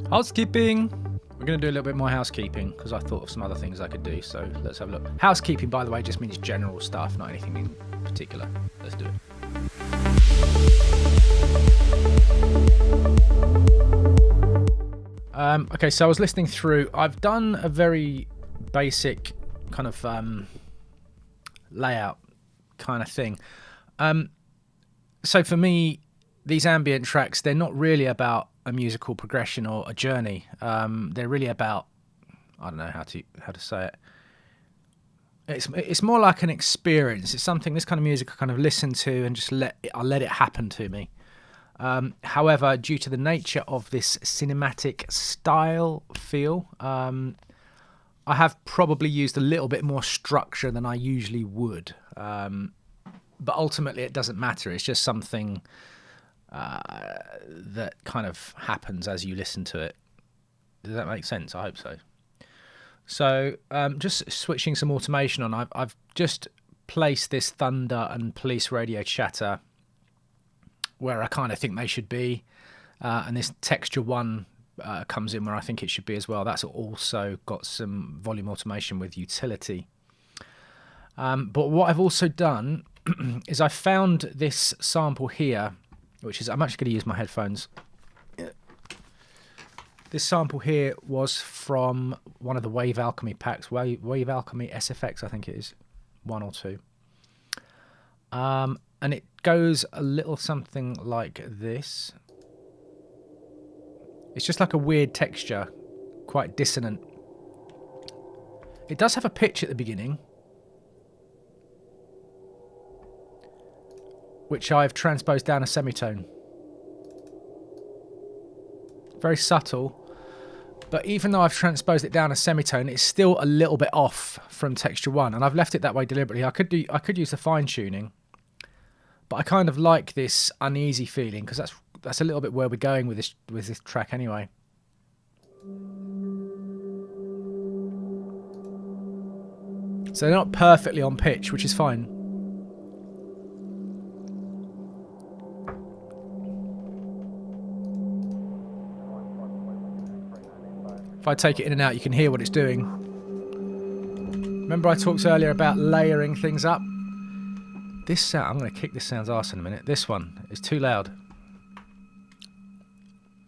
Housekeeping. We're going to do a little bit more housekeeping because I thought of some other things I could do. So let's have a look. Housekeeping, by the way, just means general stuff, not anything in particular. Let's do it. Okay, so I was listening through. I've done a very basic kind of layout kind of thing. So for me, these ambient tracks, they're not really about a musical progression or a journey. They're really about, I don't know how to say it. It's more like an experience. It's something, this kind of music I kind of listen to and just let it happen to me. However, due to the nature of this cinematic style feel, I have probably used a little bit more structure than I usually would. But ultimately, it doesn't matter. It's just something that kind of happens as you listen to it. Does that make sense? I hope so. So just switching some automation on, I've just placed this Thunder and Police Radio Chatter where I kind of think they should be, and this Texture 1 comes in where I think it should be as well. That's also got some volume automation with utility. But what I've also done is I found this sample here, which is, I'm actually going to use my headphones. This sample here was from one of the Wave Alchemy packs, Wave Alchemy SFX, I think it is, 1 or 2. And it goes a little something like this. It's just like a weird texture, quite dissonant. It does have a pitch at the beginning, which I've transposed down a semitone. Very subtle, but even though I've transposed it down a semitone, it's still a little bit off from Texture 1, and I've left it that way deliberately. I could use the fine tuning, but I kind of like this uneasy feeling because that's a little bit where we're going with this track anyway. So they're not perfectly on pitch, which is fine. If I take it in and out, you can hear what it's doing. Remember I talked earlier about layering things up? This sound, I'm going to kick this sound's arse in a minute. This one is too loud.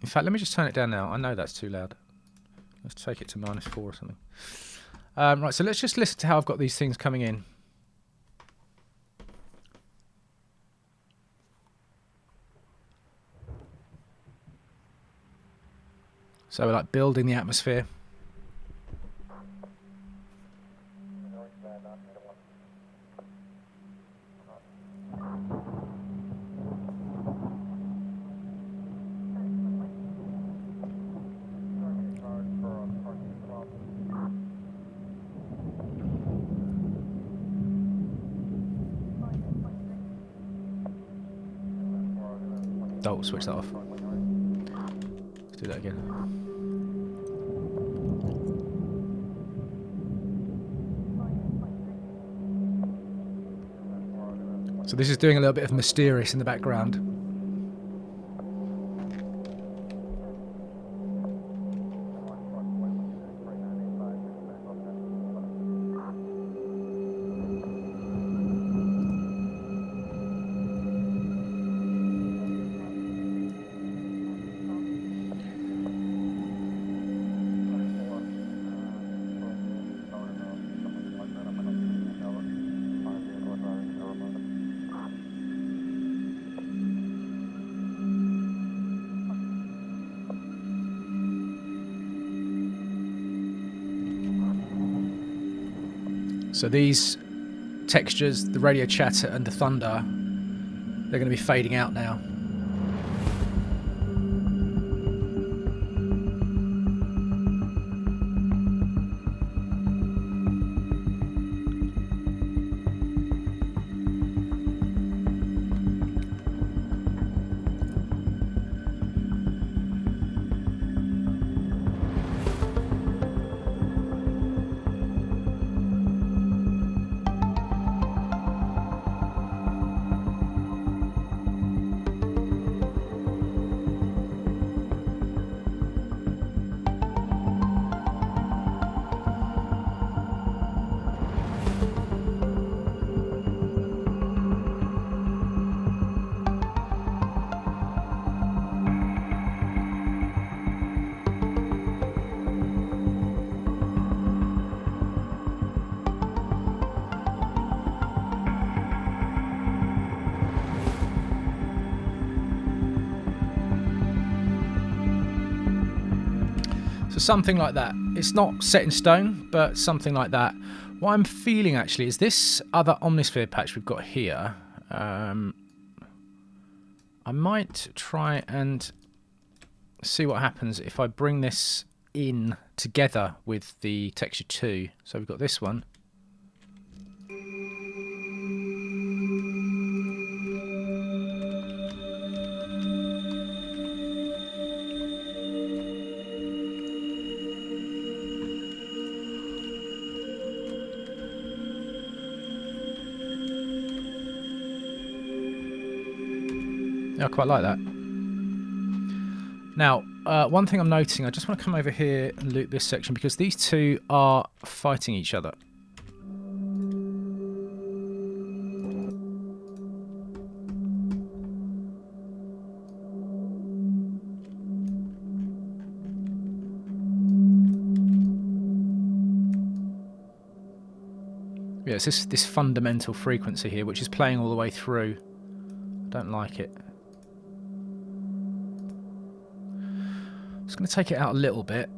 In fact, let me just turn it down now. I know that's too loud. Let's take it to -4 or something. Right, so let's just listen to how I've got these things coming in. So we're like building the atmosphere. Oh, switch that off. Let's do that again. So this is doing a little bit of mysterious in the background. So these textures, the radio chatter and the thunder, they're going to be fading out now. So something like that. It's not set in stone, but something like that. What I'm feeling actually is this other Omnisphere patch we've got here. I might try and see what happens if I bring this in together with the texture 2. So we've got this one. Yeah, I quite like that. Now, one thing I'm noticing, I just want to come over here and loop this section because these two are fighting each other. Yeah, it's this fundamental frequency here, which is playing all the way through. I don't like it. Just going to take it out a little bit.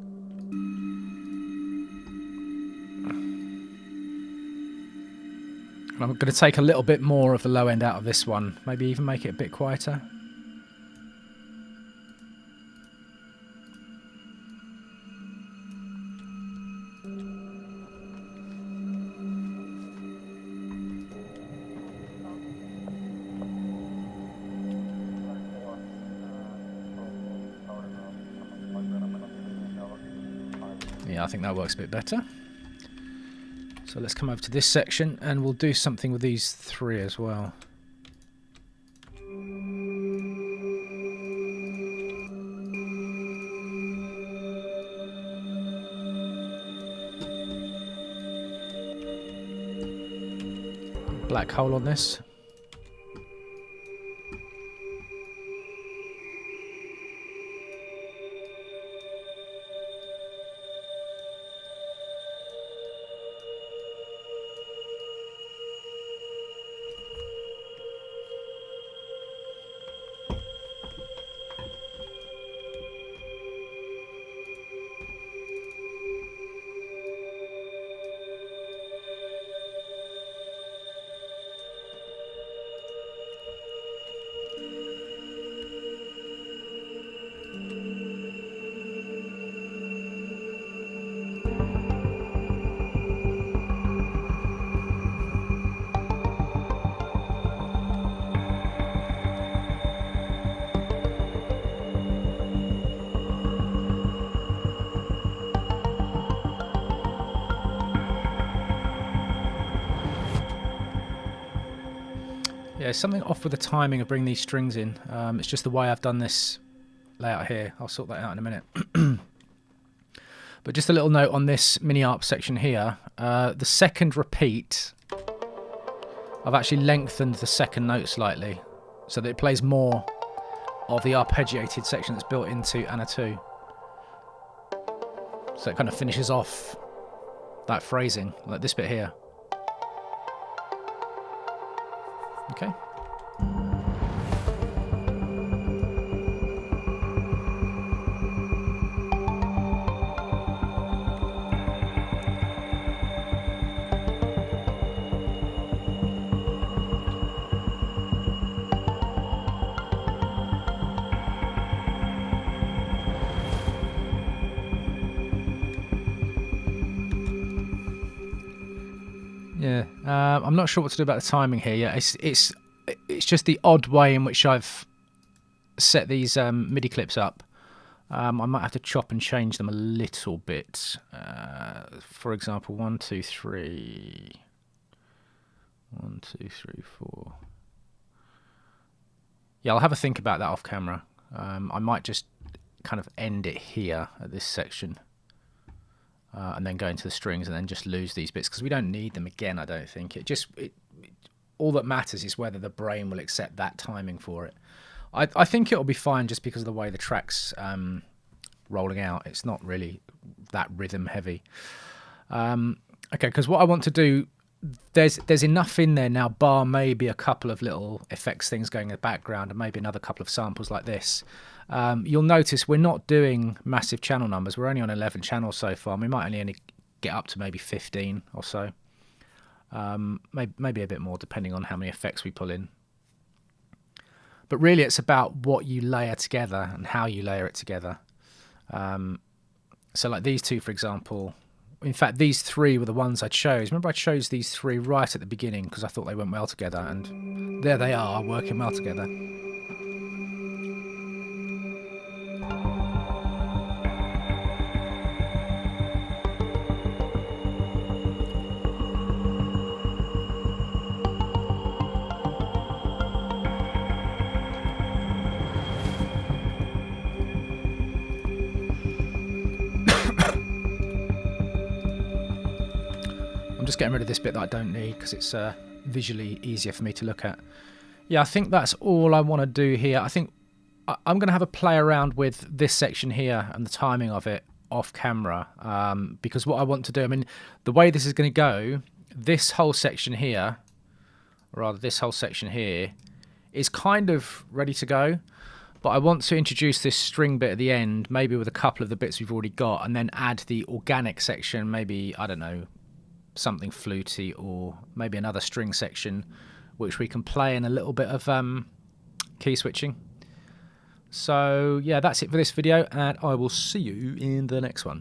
And I'm going to take a little bit more of the low end out of this one. Maybe even make it a bit quieter. Yeah, I think that works a bit better. So let's come over to this section and we'll do something with these three as well. Black hole on this. Yeah, something off with the timing of bringing these strings in. It's just the way I've done this layout here. I'll sort that out in a minute. But just a little note on this mini arp section here. The second repeat, I've actually lengthened the second note slightly so that it plays more of the arpeggiated section that's built into Anna 2. So it kind of finishes off that phrasing, like this bit here. Okay. Yeah, I'm not sure what to do about the timing here. Yeah, it's just the odd way in which I've set these MIDI clips up. I might have to chop and change them a little bit. For example, 1, 2, 3. 1, 2, 3, 4. Yeah, I'll have a think about that off camera. I might just kind of end it here at this section. And then go into the strings and then just lose these bits because we don't need them again, I don't think. All that matters is whether the brain will accept that timing for it. I think it'll be fine just because of the way the track's rolling out. It's not really that rhythm heavy. Okay, because what I want to do, there's enough in there now, bar maybe a couple of little effects things going in the background and maybe another couple of samples like this. You'll notice we're not doing massive channel numbers. We're only on 11 channels so far, and we might only get up to maybe 15 or so. Maybe a bit more depending on how many effects we pull in. But really it's about what you layer together and how you layer it together. So like these two, for example, in fact these three were the ones I chose. Remember I chose these three right at the beginning because I thought they went well together, and there they are, working well together. I'm just getting rid of this bit that I don't need because it's visually easier for me to look at. Yeah, I think that's all I want to do here. I think I'm going to have a play around with this section here and the timing of it off camera, because what I want to do, I mean, the way this is going to go, this whole section here, or rather this whole section here, is kind of ready to go. But I want to introduce this string bit at the end, maybe with a couple of the bits we've already got, and then add the organic section, maybe, I don't know, something fluty, or maybe another string section which we can play in a little bit of key switching. So yeah, that's it for this video, and I will see you in the next one.